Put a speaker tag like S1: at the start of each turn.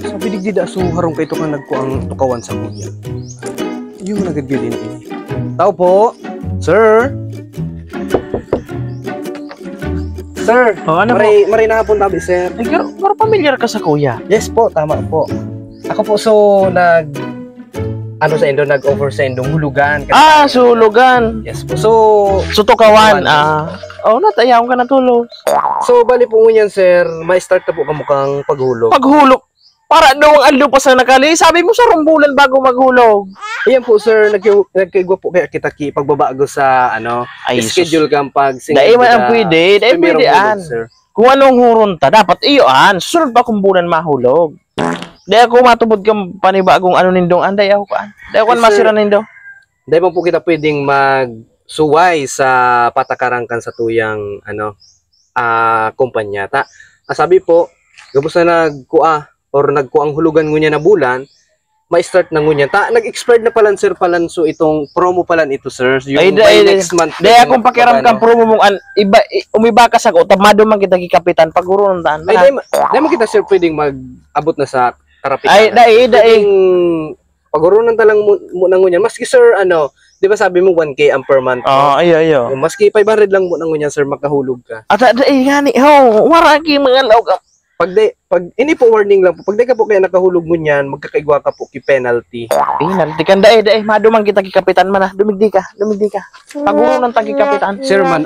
S1: Sabi digdi da so harong kay to kang nagkuang tukawan sa kuya. Yung nagagilin ini. Tao po. Sir. Sir,
S2: Oh, ano
S1: maray na hapon tabi, sir.
S2: Ay, pero pamilyar ka sa kuya.
S1: Yes po, tama po. Ako po so nag-offer sa Indo hulugan.
S2: Sulugan.
S1: Yes po. So,
S2: Sutukawan. Natayaw ka na tulos.
S1: so bali po ngunyan, sir, may start na po kamukang paghulog.
S2: Paghulog. Para daw ang ando pa sa nakali. Sabi mo sa rumbulan bago maghulog.
S1: Ayan po, sir, nagkaigwa po kaya kita pagbabago sa schedule kang pag
S2: Dahil man ang pwede. Dahil pwede an.
S1: Sir.
S2: Kung anong huron ta, dapat iyoan. Susunod pa kung bulan mahulog. Dahil ako matubod kang panibagong nindong anday ako ka. Dahil ako masira nindo.
S1: Dahil po kita pwedeng magsuway sa patakaran kan sa tuyang kumpanya. Sabi po, gabos na nagkuang hulugan ngunya na bulan, ma-start na ngunya. Nag-expired na palan, sir, so itong promo palan ito, sir. Yung next month.
S2: Dahil akong pakiram kang promo mong umiba ka sa utamado man kita kikapitan paguro ng taan.
S1: Ay, dahil mo kita, sir, pwedeng mag-abot na sa karapitan.
S2: Dahil.
S1: Paguro ng talang muna ngunya. Maski, sir, di ba sabi mo 1K ang per month?
S2: Ayo.
S1: Maski 500 lang muna ngunya, sir, makahulog ka.
S2: At gani, waraki mga laog.
S1: Pag ini po warning lang po. Pag di ka po kaya nakahulog mo niyan, magkakaigwa ka po ki penalty.
S2: Penalty kan dahil madumang kita kikapitan man na. Dumigdi ka. Paguro ng tagi kapitan.
S1: Sir man,